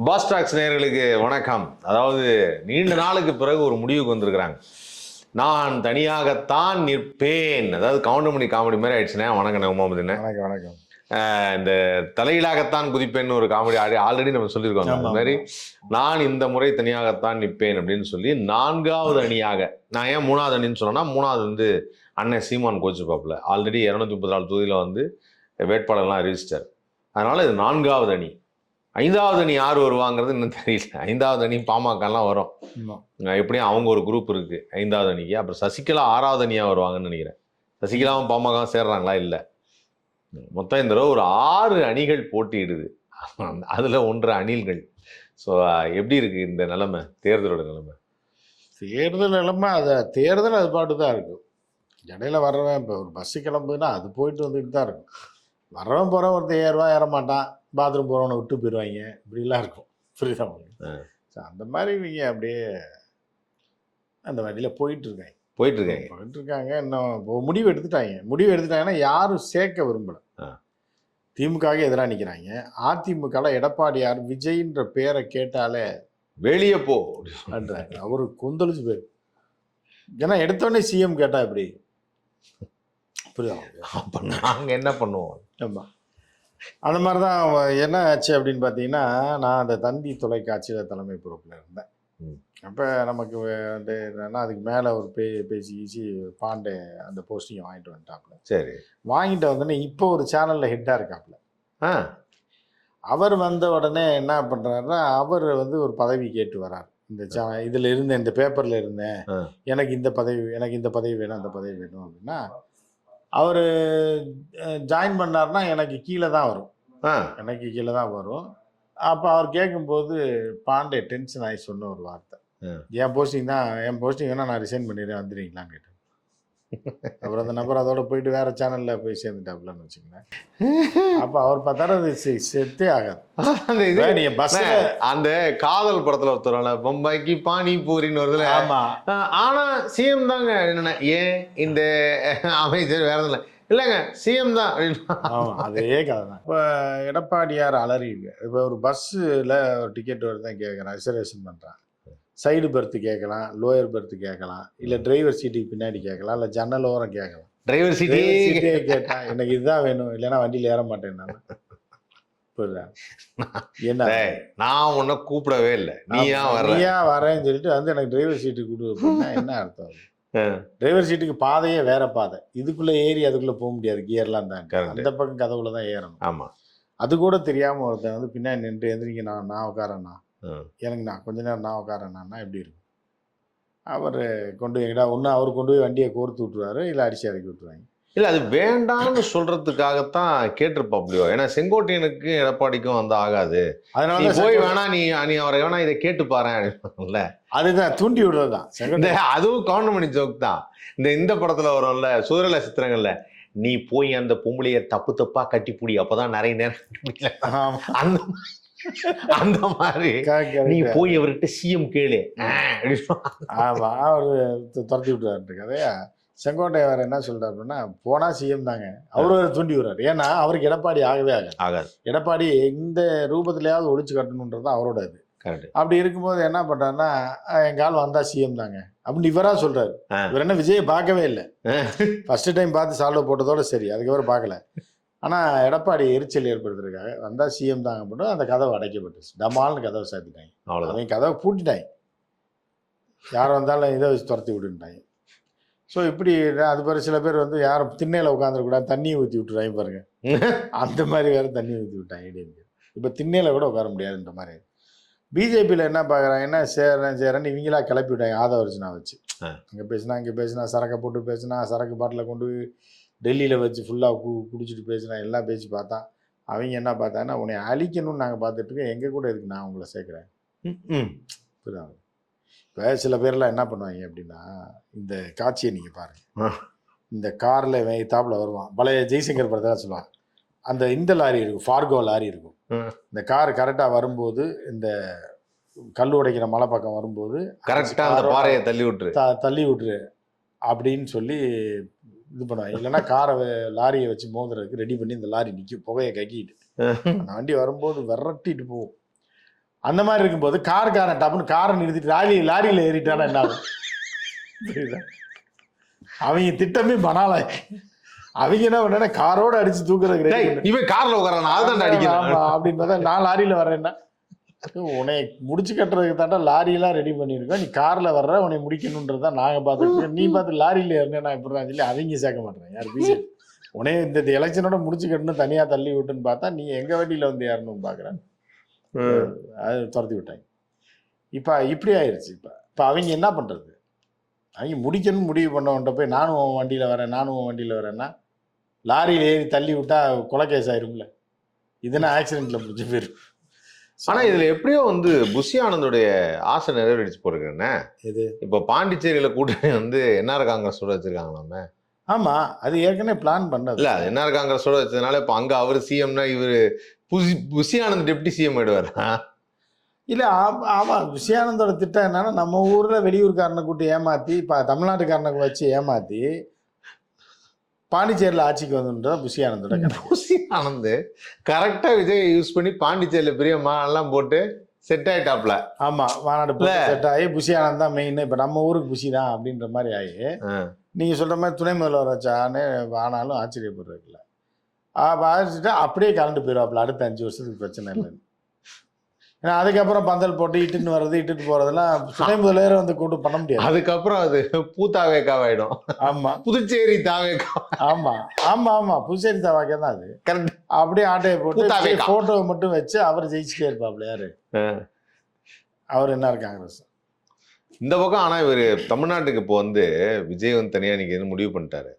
Pass tax நேயர்களுக்கு வணக்கம். அதாவது நீண்ட நாளுக்கு பிறகு ஒரு முடிவுக்கு வந்திருக்கிறாங்க. நான் தனியாகத்தான் நிற்பேன். அதாவது கவுண்டமணி காமெடி மாதிரி ஆயிடுச்சுனே. வணக்கம் உமாமதினே. வணக்கம் வணக்கம். இந்த தலையிலாகத்தான் குதிப்பேன்னு ஒரு காமெடி ஆல்ரெடி நம்ம சொல்லியிருக்கோம். அது மாதிரி நான் இந்த முறை தனியாகத்தான் நிற்பேன் அப்படின்னு சொல்லி 4வது அணியாக, நான் ஏன் 3வது அணின்னு சொன்னேன்னா, 3வது வந்து அண்ணன் சீமான் கோச்சுப்பாப்புல ஆல்ரெடி 234 தொகுதியில் வந்து வேட்பாளர்லாம் அறிவிச்சிட்டார். அதனால இது 4வது அணி. 5வது அணி யார் வருவாங்கிறது இன்னும் தெரியல. 5வது அணி பாமகலாம் வரும். எப்படியும் அவங்க ஒரு குரூப் இருக்கு 5வது அணிக்கு. அப்புறம் சசிகலா 6வது அணியா வருவாங்கன்னு நினைக்கிறேன். சசிகலாவும் பாமக சேர்றாங்களா? இல்லை. மொத்தம் இந்த தடவை ஒரு 6 அணிகள் போட்டியிடுது. அதுல 1 அணில்கள். ஸோ எப்படி இருக்கு இந்த நிலைமை, தேர்தலோட நிலைமை? தேர்தல் நிலைமை தேர்தல் அது பாட்டு தான் இருக்கும். இடையில வர்றவன் இப்போ ஒரு பஸ்ஸு கிளம்புதுன்னா அது போயிட்டு வந்துட்டு தான் இருக்கும். வர்றவன் போகிறவன் ஒருத்தர் ஏறுவான் ஏற மாட்டான், பாத்ரூம் போகிறவனை விட்டு போயிடுவாங்க, இப்படிலாம் இருக்கும். புரியுதா உங்களுக்கு? ஸோ அந்த மாதிரி இவங்க அப்படியே அந்த வண்டியில் போயிட்டு இருக்காங்க. இன்னும் முடிவு எடுத்துட்டாங்கன்னா யாரும் சேர்க்க விரும்பலை. திமுகவுக்கு எதிராக நிற்கிறாங்க. அதிமுக எடப்பாடியார் விஜய்ன்ற பேரை கேட்டாலே வெளியே போ அப்படின்றாங்க. அவரு கொந்தளிச்சு போய், ஏன்னா எடுத்தோடனே சிஎம் கேட்டா எப்படி புரியுதா? அப்போ நாங்கள் என்ன பண்ணுவோம்? ஆமாம், அந்த மாதிரி தான். என்ன ஆச்சு அப்படின்னு பார்த்தீங்கன்னா, நான் அந்த தந்தி தொலைக்காட்சியில் தலைமை பொறுப்பில் இருந்தேன். அப்போ நமக்கு வந்து என்னன்னா, அதுக்கு மேலே ஒரு பேசி பாண்டே அந்த போஸ்டிங் வாங்கிட்டு வந்துட்டாப்புல. சரி, வாங்கிட்டு வந்தோடனே இப்போ ஒரு சேனலில் ஹெட்டாக இருக்காப்புல. அவர் வந்த உடனே என்ன பண்ணுறாருன்னா, அவர் வந்து ஒரு பதவி கேட்டு வர்றார். இதில் இருந்தேன், இந்த பேப்பரில் இருந்தேன், எனக்கு இந்த பதவி வேணும், அந்த பதவி வேணும் அப்படின்னா, அவர் ஜாயின் பண்ணார்னா எனக்கு கீழே தான் வரும். அப்போ அவர் கேட்கும்போது பாண்டே டென்ஷன் ஆகி சொன்ன ஒரு வார்த்தை, என் போஸ்டிங் வேணா, நான் ரிசைன் பண்ணிடுறேன், வந்துடுறீங்களான்னு கேட்டேன். அப்புறம் அந்த நபர் அதோட போயிட்டு வேற சேனல்ல போய் சேர்ந்துட்டாப்லன்னு வச்சுக்கோங்க. அப்ப அவர் பார்த்தாரு அது செட்டே ஆகாது. அந்த காதல் படத்துல ஒருத்தர் பொம்பாய்க்கு பானிபூரின்னு வருதுல. ஆமா, ஆனா சிஎம் தாங்க. என்னன்னா ஏன் இந்த அமைச்சர் வேற இல்லை இல்லைங்க, சிஎம் தான். அதே கதை தான். இப்போ எடப்பாடியார் அலறிங்க. இப்போ ஒரு பஸ்ஸில் ஒரு டிக்கெட் வருதான் கேட்குறான், ரிசர்வேஷன் பண்ணுறான். சைடு பெர்த்து கேட்கலாம், லோயர் பெர்த்து கேட்கலாம், இல்லை டிரைவர் சீட்டுக்கு பின்னாடி கேட்கலாம், இல்லை ஜன்னல் ஓரம் கேட்கலாம். டிரைவர் சீட்டே கேட்டான், எனக்கு இதுதான் வேணும், இல்லைன்னா வண்டியில் ஏற மாட்டேன் நான். புரியுதா? என்ன, நான் உன்னை கூப்பிடவே இல்லை, நீயா வரேன்னு சொல்லிட்டு வந்து எனக்கு டிரைவர் சீட்டு கொடுப்பா என்ன அர்த்தம்? டிரைவர் சீட்டுக்கு பாதையே வேற பாதை, இதுக்குள்ள ஏறி அதுக்குள்ள போக முடியாது, கியர்லாம் தான், அந்த பக்கம் கதவுல தான் ஏறணும். ஆமா, அது கூட தெரியாம ஒருத்தன் வந்து பின்னாடி நின்று எந்திரிக்க, நான் உட்காரண்ணா, எனக்கு கொஞ்ச நேரம் நான் உட்காரண்ணா எப்படி இருக்கும்? அவர் கொண்டு எங்கடா ஒன்று அவர் கொண்டு போய் வண்டியை கோர்த்து விட்டுருவாரு, இல்லை அடிச்சு இறக்கி விட்டுருவாங்க. இல்லை, அது வேண்டாம்னு சொல்றதுக்காகத்தான் கேட்டிருப்பாப்லையோ. ஏன்னா செங்கோட்டையனுக்கு எடப்பாடிக்கும் வந்து ஆகாது, அதனால போய் வேணா நீ அவரை வேணா இதை கேட்டு பாருல. அதுதான் தூண்டி விடுறதுதான். அதுவும் கவுண்டமணி ஜோக் தான். இந்த படத்துல வரும்ல, சுதரல சித்திரங்கள்ல, நீ போய் அந்த பொம்பளைய தப்பா கட்டிப்பிடி, அப்பதான் நிறைய நேரம் அந்த மாதிரி நீ போய் அவர்கிட்ட சிஎம் கேளு. ஆமா, அவரு துரத்தி விட்டுறாரு கதையா. செங்கோட்டை அவர் என்ன சொல்றாரு அப்படின்னா, போனா சிஎம் தாங்க, அவரு தூண்டி விடுறாரு. ஏன்னா அவருக்கு எடப்பாடி ஆகவே ஆகாது. எடப்பாடி இந்த ரூபத்திலேயாவது ஒழிச்சு கட்டணுன்றது அவரோட இது. அப்படி இருக்கும்போது என்ன பண்றாருன்னா, எங்க ஆள் வந்தா சிஎம் தாங்க அப்படின்னு இவரா சொல்றாரு. இவர் என்ன விஜயை பார்க்கவே இல்லை, ஃபர்ஸ்ட் டைம் பார்த்து சால்வ் போட்டதோட சரி, அதுக்கப்புறம் பார்க்கல. ஆனா எடப்பாடி எரிச்சல் ஏற்படுத்துறதுக்காக வந்தா சிஎம் தாங்க அப்படின்னு அந்த கதவை அடைக்கப்பட்டுச்சு. டமால்னு கதவை சாத்திட்டாங்க. அவங்க கதவை பூட்டிட்டாங்க, யார் வந்தாலும் இதை வச்சு துரத்தி விட்டுட்டாங்க. ஸோ இப்படி அது பிறகு சில பேர் வந்து யாரும் திண்ணையில் உட்காந்துருக்கூடாது, தண்ணியை ஊற்றி விட்டுறாங்க பாருங்க, அந்த மாதிரி வேற தண்ணி ஊற்றி விட்டாங்க. இப்போ திண்ணையில் கூட உட்கார முடியாதுன்ற மாதிரி. பிஜேபியில் என்ன பார்க்குறாங்கன்னா, சேரேன்னு இவங்களா கிளப்பி விட்டாங்க ஆதவர்ஜனா வச்சு. இங்கே பேசினா சரக்கை போட்டு பேசினா, சரக்கு பாட்டில் கொண்டு டெல்லியில் வச்சு ஃபுல்லாக குடிச்சிட்டு பேசினா, எல்லாம் பேசி பார்த்தா அவங்க என்ன பார்த்தாங்கன்னா, உன்னை அழிக்கணும்னு நாங்கள் பார்த்துட்ருக்கோம், எங்கே கூட இருக்கு, நான் உங்களை சேர்க்குறேன். புரியுதா? இப்போ சில பேர்லாம் என்ன பண்ணுவாங்க அப்படின்னா, இந்த காட்சியை நீங்கள் பாருங்கள். இந்த காரில் தாப்பில் வருவான், பழைய ஜெய்சங்கர் படத்தான் சொல்லுவான், இந்த லாரி இருக்கும், ஃபார்கோ லாரி இருக்கும். இந்த கார் கரெக்டாக வரும்போது, இந்த கல் உடைக்கிற மலை பக்கம் வரும்போது கரெக்டாக அந்த பாறையை தள்ளி விட்டுரு அப்படின்னு சொல்லி இது பண்ணுவாங்க. இல்லைன்னா காரை லாரியை வச்சு மோதுறதுக்கு ரெடி பண்ணி இந்த லாரி நிற்கும், புகையை கக்கிட்டு அந்த வண்டி வரும்போது விரட்டிட்டு போகும். அந்த மாதிரி இருக்கும்போது காரன் டப்புன்னு காரை நிறுத்திட்டு லாரியில் ஏறிட்டானா என்ன ஆகும்? புரியுதா? அவங்க திட்டமே பனால. அவங்க என்ன பண்ணா காரோட அடிச்சு தூக்குறது. இவன் கார்ல உட்காரான் அதுதான் அடிக்கிறான் அப்படின்னு பார்த்தா நான் லாரியில வர்றேன்னா உன்னை முடிச்சு கட்டுறதுக்கு தாண்டா லாரியெல்லாம் ரெடி பண்ணியிருக்கோம், நீ கார்ல வர்ற உன்னை முடிக்கணுன்றதான் நாங்கள் பார்த்துருக்கோம், நீ பார்த்து லாரியில இருந்தேன் எப்படின்னு சொல்லி அவங்க சேர்க்க மாட்டேறேன். யார் பிஜேபி உடனே இந்த எலெக்ஷனோட முடிச்சு கட்டணும் தனியாக தள்ளி விட்டுன்னு பார்த்தா நீ எங்கள் வண்டியில் வந்து யாருன்னு பார்க்குறேன். அது துரத்தி விட்டாங்க. இப்போ இப்படி ஆயிடுச்சு. இப்போ அவங்க என்ன பண்ணுறது? அவங்க முடிக்கணும்னு முடிவு பண்ணவன்ட்ட போய் நானும் உன் வண்டியில் வரேன்னா லாரியில் ஏறி தள்ளி விட்டா கொலைகேஸ் ஆயிரும்ல. இதுனா ஆக்சிடென்ட்ல முடிஞ்ச பேர். ஆனா இதுல எப்படியோ வந்து புஷி ஆனந்தோடைய ஆசை நிறைவேறிச்சு போறேன்னு. இது இப்போ பாண்டிச்சேரியில கூட்டணி வந்து என்ஆர் காங்கிரஸோட வச்சிருக்காங்க நம்ம. ஆமா, அது ஏற்கனவே பிளான் பண்ணது இல்ல. என்ஆர் காங்கிரஸோட வச்சதுனால இப்ப அங்க அவரு சிஎம்னா இவரு புஷி ஆனந்த் டெப்டி சிஎம் ஆயிடுவார். இல்ல ஆமா, புஷி ஆனந்தோட திட்டம் என்னன்னா நம்ம ஊர்ல வெளியூர்காரனை கூட்டி ஏமாத்தி இப்ப தமிழ்நாட்டுக்காரனை வச்சு ஏமாத்தி பாண்டிச்சேரியில் ஆட்சிக்கு வந்துன்றதான் புஷி ஆனந்தோட. புஷி ஆனந்த் கரெக்டா விஜய் யூஸ் பண்ணி பாண்டிச்சேரியில பெரிய மாநாடுலாம் போட்டு செட் ஆயிட்டாப்ல. ஆமா, மாநாடு செட் ஆகி புஷி ஆனந்த் தான் மெயின். இப்ப நம்ம ஊருக்கு புஷி தான் அப்படின்ற மாதிரி ஆகி நீங்க சொல்ற மாதிரி துணை முதல்வர் வச்சானே ஆனாலும் ஆச்சரியப்படுறதுல ஆச்சுட்டா அப்படியே கலந்து போயிடுவாப்புல அடுத்த 5 வருஷத்துக்கு. பிரச்சனை இல்லைன்னு. ஏன்னா அதுக்கப்புறம் பந்தல் போட்டு இட்டுட்டு போறதெல்லாம் துணை முதல்வர் வந்து கூட்டு பண்ண முடியாது. அதுக்கப்புறம் அது பூத்தாவேக்காவாயிடும். ஆமா, புதுச்சேரி தாவேக்கா. ஆமா ஆமா ஆமா, புதுச்சேரி தாவேக்கா தான் அது. கரெக்ட். அப்படியே ஆட்டையை போட்டு போட்டோவை மட்டும் வச்சு அவர் ஜெயிச்சுட்டே இருப்பாப்ல. யாரு அவர்? என்ன காங்கிரஸ் இந்த பக்கம். ஆனா இவர் தமிழ்நாட்டுக்கு இப்போ வந்து விஜய் வந்து தனியா நிற்கிறது முடிவு பண்ணிட்டாரு.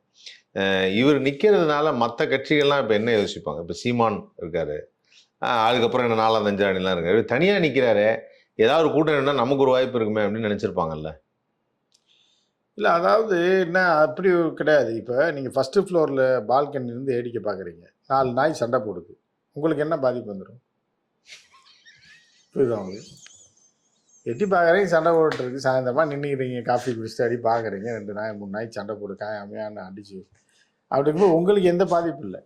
இவர் நிக்கிறதுனால மற்ற கட்சிகள்லாம் இப்ப என்ன யோசிப்பாங்க? இப்ப சீமான் இருக்காரு, அதுக்கப்புறம் என்ன 4-5 அணிலாம் இருக்காரு. தனியா நிக்கிறாரு, ஏதாவது ஒரு கூட்டணினா நமக்கு ஒரு வாய்ப்பு இருக்குமே அப்படின்னு நினைச்சிருப்பாங்கல்ல. இல்லை, அதாவது என்ன அப்படி கிடையாது. இப்போ நீங்கள் ஃபஸ்ட்டு ஃப்ளோரில் பால்கனி இருந்து வேடிக்கை பார்க்குறீங்க, 4 நாய் சண்டை போடுது, உங்களுக்கு என்ன பாதிப்பு வந்துடும்? புரியுதா உங்களுக்கு? எட்டி பார்க்குறீங்க, சண்டை போட்டுருக்கு, சாயந்தரமாக நின்றுக்கிறீங்க, காஃபி குடிச்சிட்டு அடி பார்க்குறீங்க, 2 நாய் 3 நாய் சண்டை போடு காயாமையான அடிச்சு, அப்படிங்கும்போது உங்களுக்கு எந்த பாதிப்பு இல்லை.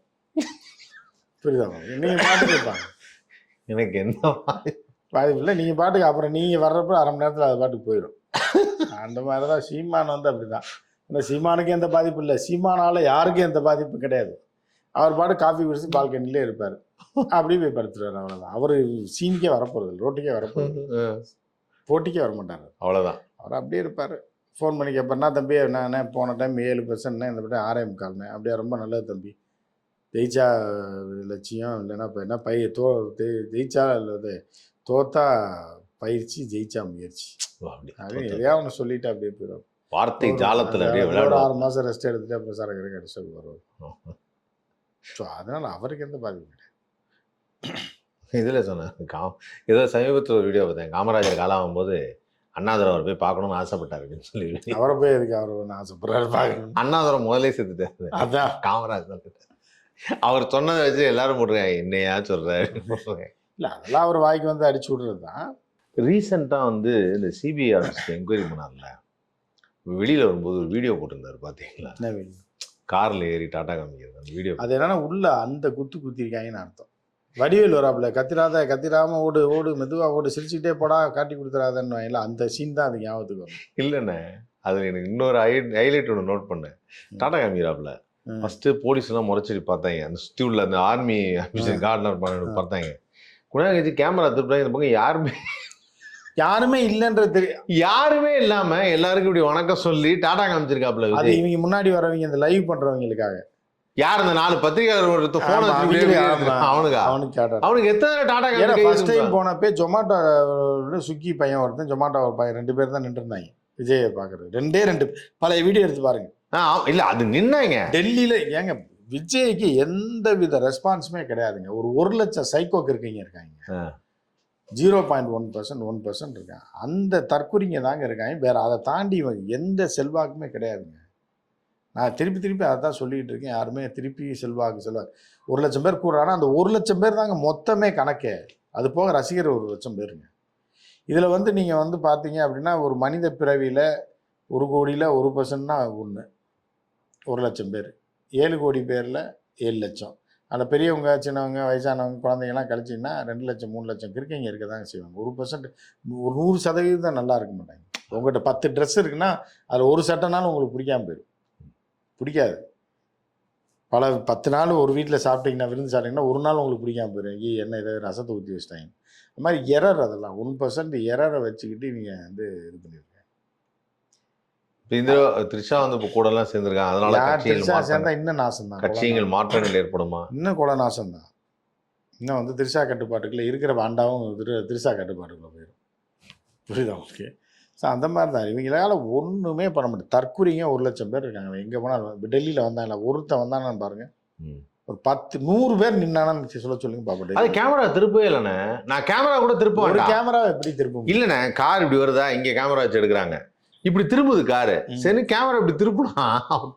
புரியுதா உங்களுக்கு? நீங்கள் பாட்டுக்கு இருப்பாங்க, எனக்கு எந்த பாதிப்பு இல்லை. நீங்கள் பாட்டுக்கு அப்புறம் நீங்கள் வர்றப்போ அரை மணி நேரத்தில் அது பாட்டுக்கு போயிடும். அந்த மாதிரி தான் சீமான் வந்து அப்படி தான். இந்த சீமானுக்கு எந்த பாதிப்பு இல்லை, சீமானால் யாருக்கும் எந்த பாதிப்பும் கிடையாது. அவர் பாட்டு காஃபி குடிச்சு பால்கனிலே இருப்பார், அப்படியே போய் படுத்துருவார், அவ்வளோதான். அவர் சீனுக்கே வரப்போகிறது, ரோட்டுக்கே வரப்போகுது, போட்டிக்கே வர மாட்டார், அவ்வளோதான். அவர் அப்படியே இருப்பார். ஃபோன் பண்ணி கேட்பார்னா, தம்பி என்னண்ணே போன டைம் 7%, இந்த பட்டம் 6.25, அப்படியே ரொம்ப நல்லது தம்பி, ஜெயிச்சா லட்சியம், இல்லைன்னா இப்போ என்ன ஜெயிச்சா இல்லை தோத்தா பயிற்சி, ஜெயிச்சா முயற்சி, அப்படின்னு எதையா ஒன்று சொல்லிட்டு அப்படியே போயிடும். வார்த்தை ஜாலத்தில் அப்படியே ஒரு 6 மாதம் ரெஸ்ட் எடுத்துட்டு அப்புறம் சரக்கு அடிச்சு வருவார். ஸோ அதனால் அவருக்கு எந்த பாதிப்பு கிடையாது. இதில் சொன்னேன், ஏதோ சமீபத்தில் ஒரு வீடியோ பார்த்தேன், காமராஜர் காலம் ஆகும்போது அண்ணாதுரை அவர் போய் பார்க்கணும்னு ஆசைப்பட்டார் அப்படின்னு சொல்லி. அவரை போய் எதுக்கு அவர் ஒன்று ஆசைப்படுறாரு பார்க்கணும்? அண்ணாதுரை முதலே செத்துட்டாரு, அதான் காமராஜர் அவர் சொன்னதை வச்சு எல்லாரும் போட்டுருக்காங்க, என்னையா சொல்கிறாரு. இல்லை, அதெல்லாம் அவர் வாய்க்கு வந்து அடிச்சு விடுறது தான். ரீசெண்டாக வந்து இந்த சிபிஐ ஆஃபீஸ்க்கு என்கொயரி பண்ணார்ல, வெளியில் வரும்போது ஒரு வீடியோ போட்டிருந்தாரு பார்த்தீங்களா? என்ன வீடியோ? காரில் ஏறி டாட்டா காமிக்கிறது அந்த வீடியோ. அது என்னன்னா உள்ள அந்த குத்திருக்காங்கன்னு அர்த்தம். வடிவேல் வராப்புல, கத்திராம ஓடு மெதுவாக ஓடு, சிரிச்சுக்கிட்டே போடா, காட்டி கொடுத்துறாதன்னு வாங்கல, அந்த சீன் தான் அது ஞாபகத்துக்கு வரும். இல்லைண்ணே, அது எனக்கு இன்னொரு ஹைலைட் ஒன்று நோட் பண்ணேன். டாட்டா காமிக்கிறாப்புல ஃபஸ்ட்டு போலீஸ்லாம் முறைச்சிட்டு பார்த்தாங்க, அந்த சுற்றி உள்ள அந்த ஆர்மி ஆஃபீஸர் கார்டனர் பார்த்தாங்க. குணா கட்சி கேமரா திருப்பிட்டாங்க, இந்த பக்கம் யாருமே இல்லைன்றது தெரியும், யாருமே இல்லாம எல்லாருக்கும் இப்படி வணக்கம் சொல்லி டாடா காமிச்சிருக்காப்புல. அது இவங்க முன்னாடி வரவங்க, இந்த லைவ் பண்றவங்களுக்காக. யார் அந்த 4 பத்திரிகையாளர் அவனுக்கு எத்தனை டாடா ஃபர்ஸ்ட் டைம் போனப்பே ஜொமாட்டோ சுக்கி பையன் ஒருத்தன், ஜொமாட்டோ பையன் 2 பேர் தான் நின்றுருந்தாங்க விஜயை பார்க்கறது. 2 பழைய வீடியோ எடுத்து பாருங்க. இல்ல அது நின்னாங்க டெல்லியில. ஏங்க விஜய்க்கு எந்த வித ரெஸ்பான்ஸுமே கிடையாதுங்க. ஒரு 1 லட்சம் சைக்கோக்கு இருக்காங்க, 0.1%, 1% இருக்காங்க. அந்த தற்குறிங்க தாங்க இருக்காங்க, வேற அதை தாண்டி எந்த செல்வாக்குமே கிடையாதுங்க. நான் திருப்பி அதை தான் சொல்லிக்கிட்டு இருக்கேன். யாருமே திருப்பி செல்வாக்கு 1 லட்சம் பேர் கூடுறாங்கன்னா அந்த 1 லட்சம் பேர் தாங்க மொத்தமே கணக்கே. அது போக ரசிகர் 1 லட்சம் பேருங்க. இதில் வந்து நீங்கள் வந்து பார்த்தீங்க அப்படின்னா ஒரு மனித பிறவியில் 1 கோடியில் 1%னா 1 லட்சம் பேர், 7 கோடி பேரில் 7 லட்சம், அந்த பெரியவங்க சின்னவங்க வயசானவங்க குழந்தைங்கலாம் கழிச்சிங்கன்னா 2 லட்சம் 3 லட்சம் கிறுக்கைங்க இருக்க தாங்க செய்வாங்க. 1% ஒரு 100% நல்லா இருக்க மாட்டாங்க. உங்கள்கிட்ட 10 ட்ரெஸ் இருக்குன்னா அதில் ஒரு சட்டைனாலும் உங்களுக்கு பிடிக்காம போயிடும். பிடிக்காது. பல 10 நாள் ஒரு வீட்டில் சாப்பிட்டீங்கன்னா விருந்து சாப்பிட்டீங்கன்னா ஒரு நாள் உங்களுக்கு பிடிக்காம போயிடும். என்ன இதை ரசத்தை ஊற்றி வச்சிட்டாங்க. அது மாதிரி எரர் அதெல்லாம் 1% எரரை வச்சுக்கிட்டு நீங்கள் வந்து இது பண்ணிடுங்க. இந்த த்ரிஷா வந்து இப்போ கூட எல்லாம் சேர்ந்துருக்காங்க. அதனால த்ரிஷா சேர்ந்தா இன்னும் நாசம் தான். கட்சிகள் மாற்றங்கள் ஏற்படுமா? இன்னும் கூட நாசம் தான். இன்னும் வந்து த்ரிஷா கட்டுப்பாட்டுக்குள்ள இருக்கிற பாண்டாவும் த்ரிஷா கட்டுப்பாட்டுக்குள்ள போயிடும். புரியுதா உங்களுக்கு? ஸோ அந்த மாதிரி தான் இவங்களால ஒன்றுமே பண்ண முடியும். தற்கொலைங்க 1 லட்சம் பேர் இருக்காங்க. எங்கே போனாலும் டெல்லியில் வந்தாங்க ஒருத்தன் வந்தானு பாருங்க, ஒரு 100 பேர் நின்னானு சொல்லுங்க பாப்பா. அது கேமரா திருப்பவே இல்லைண்ணே. நான் கேமரா கூட திருப்ப ஒரு கேமரா எப்படி திருப்ப இல்லைண்ணே. கார் இப்படி வருதா, இங்கே கேமரா வச்சு எடுக்கிறாங்க, இப்படி திரும்புது காரு. சரி கேமரா இப்படி திருப்பினா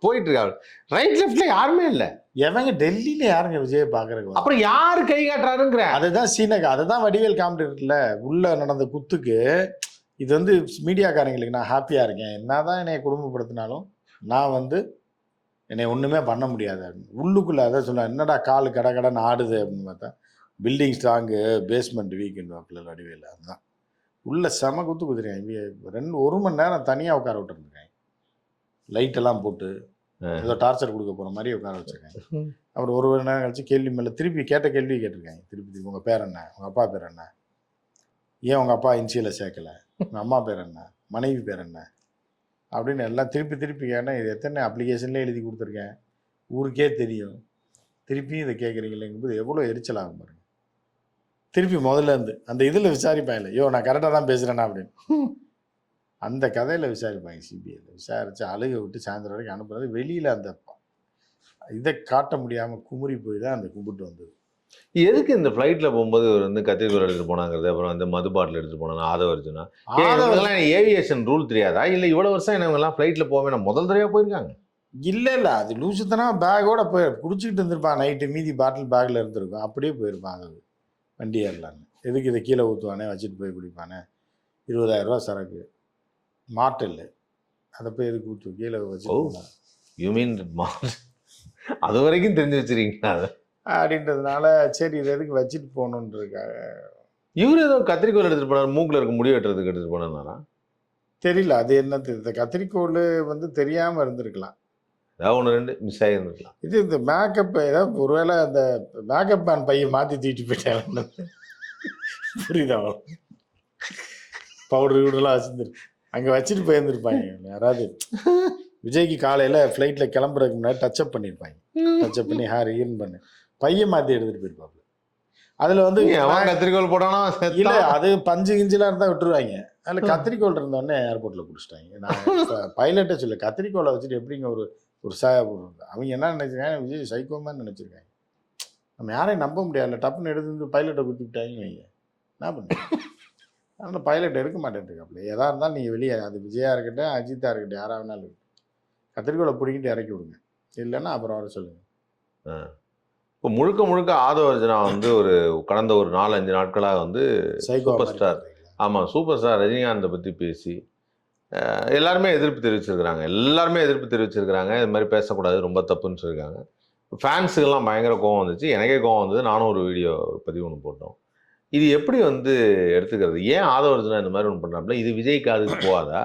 போயிட்டு இருக்காரு. ரைட் லெஃப்ட்ல யாருமே இல்லை. எவங்க டெல்லியில யாருங்க விஜய் பாக்குறது? அப்புறம் யாரு கை காட்டுறாருங்கிற அதுதான் சீனகா. அதுதான் வடிவேல் காமெடி இருக்குல்ல, உள்ள நடந்த குத்துக்கு இது வந்து மீடியாக்காரங்களுக்கு நான் ஹாப்பியா இருக்கேன், என்னதான் என்னை குடும்பப்படுத்தினாலும் நான் வந்து என்னை ஒண்ணுமே பண்ண முடியாது. உள்ளுக்குள்ள அதை சொல்ல என்னடா காலு கடை கடன் ஆடுது அப்படின்னு பார்த்தா பில்டிங் ஸ்ட்ராங்கு பேஸ்மெண்ட் வீக்குன்னு வாப்பில் வடிவேல். அதுதான் உள்ள செம குத்து குத்துருக்கேன். 1 மணி நேரம் தனியாக உட்கார விட்டுருந்துருக்கேன். லைட்டெல்லாம் போட்டு ஏதோ டார்ச்சர் கொடுக்க போகிற மாதிரி உட்கார வச்சுருக்கேன். அப்புறம் 1 மணி நேரம் கழிச்சு கேள்வி மேலே திருப்பி கேட்ட கேள்வி கேட்டிருக்கேன். திருப்பி உங்கள் பேர் என்ன, உங்கள் அப்பா பேர் என்ன, ஏன் உங்கள் அப்பா இன்சியில் சேர்க்கலை, உங்கள் அம்மா பேர் என்ன, மனைவி பேர் என்ன அப்படின்னு எல்லாம் திருப்பி கேட்டேன். இது எத்தனை அப்ளிகேஷன்லேயே எழுதி கொடுத்துருக்கேன், ஊருக்கே தெரியும், திருப்பியும் இதை கேட்குறீங்களேங்கும்போது எவ்வளோ எரிச்சலாகும் பாருங்க. திருப்பி முதல்ல இருந்து அந்த இதில் விசாரிப்பாங்க இல்லை, ஐயோ நான் கரெக்டாக தான் பேசுகிறேன்னா அப்படின்னு அந்த கதையில் விசாரிப்பாங்க. சிபிஐயில் விசாரித்து அழுக விட்டு சாயந்தரம் வரைக்கும் அனுப்புறது. வெளியில் அந்த இதை காட்ட முடியாமல் குமுறி போய் தான் அந்த கும்பிட்டு வந்தது. எதுக்கு இந்த ஃப்ளைட்டில் போகும்போது இவர் வந்து கத்திரிக்கோள் எடுத்துகிட்டு போனாங்கிறது, அப்புறம் வந்து மது பாட்டில் எடுத்துகிட்டு போனாங்க ஆதவர்ஜுனா? இவங்கெல்லாம் ஏவியேஷன் ரூல் தெரியாதா? இல்லை இவ்வளோ வருஷம் இவங்கெல்லாம் ஃப்ளைட்டில் போகவே நான் முதல் தடவையாக போயிருக்காங்க? இல்லை அது லூசுத்தனா பேக்கோட போய் குடிச்சிக்கிட்டு இருந்திருப்பான். நைட்டு மீதி பாட்டில் பேக்கில் இருந்திருக்கும், அப்படியே போயிருப்பான். அது வண்டி ஏறலான்னு எதுக்கு இதை கீழே ஊற்றுவானே, வச்சுட்டு போய் குடிப்பானே. 20,000 ரூபா சரக்கு மாட்டில் அதை போய் எதுக்கு ஊற்று கீழே வச்சு யூ மீன் அது வரைக்கும் தெரிஞ்சு வச்சிருக்கீங்களா அதை அப்படின்றதுனால சரி இது எதுக்கு வச்சுட்டு போகணுன்றதுக்காக. இவர் ஏதோ கத்திரிக்கோள் எடுத்துகிட்டு போனார், மூக்கில் இருக்க முடி வெட்டுறதுக்கு எடுத்துகிட்டு போனாரா தெரியல. அது என்ன தெரியுது, கத்திரிக்கோள் வந்து தெரியாமல் இருந்திருக்கலாம், ஏதாவது 1-2 மிஸ் ஆகியிருந்துருக்கலாம். இது இந்த மேக்கப் ஏதாவது ஒருவேளை அந்த மேக்கப் மேன் பையன் மாற்றி தூக்கிட்டு போயிட்டாங்க. புரியுதா? பவுடர் கிவுடர்லாம் வச்சுருந்துருக்கு அங்கே வச்சுட்டு போயிருந்துருப்பாங்க யாராவது. விஜய்க்கு காலையில் ஃப்ளைட்டில் கிளம்புறதுக்கு முன்னாடி டச்சப் பண்ணியிருப்பாங்க. டச்சப் பண்ணி ஹேர் ஈர்ன் பண்ணி பையன் மாற்றி எடுத்துகிட்டு போயிருப்பாங்க. அதில் வந்து கத்திரிக்கோள் போட்டானா இல்லை, அது பஞ்சு கிஞ்சிலாம் இருந்தால் விட்டுருவாங்க. அதில் கத்திரிக்கோள் இருந்தோடனே ஏர்போர்ட்டில் பிடிச்சிட்டாங்க. நான் பைலட்டே சொல்ல கத்திரிக்கோளை வச்சுட்டு எப்படிங்க ஒரு அவங்க என்ன நினைச்சிருக்காங்க, விஜய் சைக்கோமான்னு நினச்சிருக்காங்க. நம்ம யாரையும் நம்ப முடியாது. டப்புன்னு எடுத்து பைலட்டை குத்திவிட்டாங்க வைங்க, என்ன பண்ணுங்க. அதனால் பைலட் எடுக்க மாட்டேன்ருக்காப்புல. எதாக இருந்தாலும் நீங்கள் வெளியே, அது விஜயா இருக்கட்டும் அஜித்தா இருக்கட்டும் யாராக வேணாலும் இருக்கட்டும், கத்திரிக்கோளை பிடிக்கிட்டு இறக்கி விடுங்க, இல்லைன்னா அப்புறம் வர சொல்லுங்கள். இப்போ முழுக்க ஆதவர்ஜுனா வந்து கடந்த ஒரு 4-5 நாட்களாக வந்து சூப்பர் ஸ்டார், ஆமாம் சூப்பர் ஸ்டார் ரஜினிகாந்தை பற்றி பேசி எல்லாருமே எதிர்ப்பு தெரிவிச்சிருக்கிறாங்க. இது மாதிரி பேசக்கூடாது, ரொம்ப தப்புன்னு சொல்லியிருக்காங்க. ஃபேன்ஸுக்கெல்லாம் பயங்கர கோவம் வந்துச்சு, எனக்கே கோவம் வந்தது. நானும் ஒரு வீடியோ பதிவு ஒன்று போட்டோம். இது எப்படி வந்து எடுத்துக்கிறது? ஏன் ஆதவர்ஜுனா இந்த மாதிரி ஒன்று பண்ணுறாப்புல? இது விஜய்க்கு அதுக்கு போகாதா?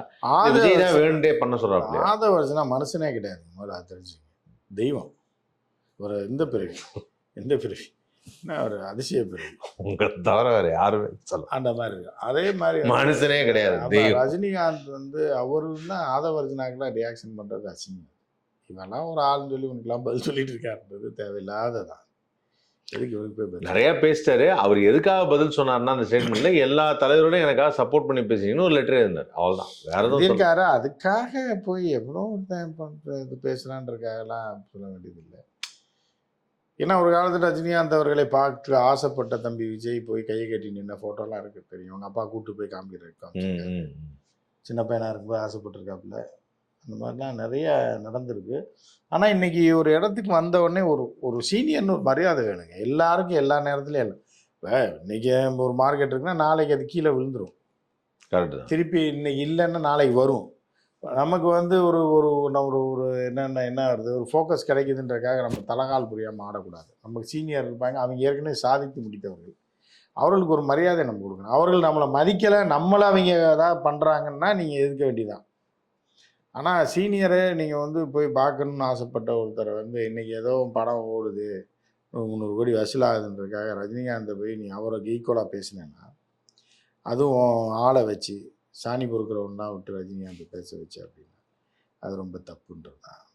விஜய் தான் வேணுண்டே பண்ண சொல்கிறாப்புல. ஆதவர்ஜுனா மனுஷனே கிடையாது, முதல்ல தெரிஞ்சுங்க. தெய்வம். ஒரு எந்த பிறவி என்ன ஒரு அதிசய பிறவி, உங்களை தவிர வேறு யாருமே சொல்ல அந்த மாதிரி இருக்கு. அதே மாதிரி மனுஷனே கிடையாது. ரஜினிகாந்த் வந்து அவருன்னா ஆதவர்ஜுனாக்கெல்லாம் ரியாக்ஷன் பண்ணுறது அசிங்கம். இவெல்லாம் ஒரு ஆள்னு சொல்லி உனக்குலாம் பதில் சொல்லிட்டு இருக்காருன்றது தேவையில்லாததான். எதுக்கு இவருக்கு போய் நிறைய பேசிட்டாரு. அவர் எதுக்காக பதில் சொன்னார்னா அந்த ஸ்டேட்மெண்ட்ல எல்லா தலைவரோடையும் எனக்காக சப்போர்ட் பண்ணி பேசுறீங்கன்னு ஒரு லெட்டர் இருந்தார், அவ்வளோதான். வேற எதுவும் இருக்காரு. அதுக்காக போய் எவ்வளோ இது பேசுறான்றதுக்காகலாம் சொல்ல வேண்டியதில்லை. ஏன்னா ஒரு காலத்தில் ரஜினிகாந்த் அவர்களை பார்த்து ஆசைப்பட்ட தம்பி விஜய் போய் கையை கட்டி நின்ன ஃபோட்டோலாம் இருக்கு, தெரியும். அவங்க அப்பா கூப்பிட்டு போய் காமிக்கிறாங்க. சின்ன பையனாக இருக்கும்போது ஆசைப்பட்டிருக்காப்புல. அந்த மாதிரிலாம் நிறைய நடந்திருக்கு. ஆனால் இன்னைக்கு ஒரு இடத்துக்கு வந்த உடனே ஒரு சீனியர்னு ஒரு மரியாதை வேணுங்க எல்லாருக்கும், எல்லா நேரத்துலையும் இல்லை. இப்போ இன்னைக்கு ஒரு மார்க்கெட் இருக்குன்னா நாளைக்கு அது கீழே விழுந்துடும். திருப்பி இன்னைக்கு இல்லைன்னா நாளைக்கு வரும். நமக்கு வந்து ஒரு ஒரு நம்ம ஒரு என்ன வருது, ஒரு ஃபோக்கஸ் கிடைக்குதுன்றதுக்காக நம்ம தலகால் புரியாமல் ஆடக்கூடாது. நமக்கு சீனியர் இருப்பாங்க, அவங்க ஏற்கனவே சாதித்து முடித்தவர்கள். அவர்களுக்கு ஒரு மரியாதை நம்ம கொடுக்கணும். அவர்கள் நம்மளை மதிக்கலை, நம்மளை அவங்க ஏதாவது பண்ணுறாங்கன்னா நீங்கள் எதிர்க்க வேண்டியதான். ஆனால் சீனியரை நீங்கள் வந்து போய் பார்க்கணுன்னு ஆசைப்பட்ட ஒருத்தரை வந்து இன்றைக்கி ஏதோ படம் ஓடுது 300 கோடி வசூலாகுதுன்றதுக்காக ரஜினிகாந்தை போய் நீ அவருக்கு ஈக்குவலாக பேசினேன்னா, அதுவும் ஆளை வச்சு சாணி பொறுக்கிறவன்னா விட்டு ரஜினிகாந்தை பேச வச்சு அப்படின்னா அது ரொம்ப தப்புன்றது தான்.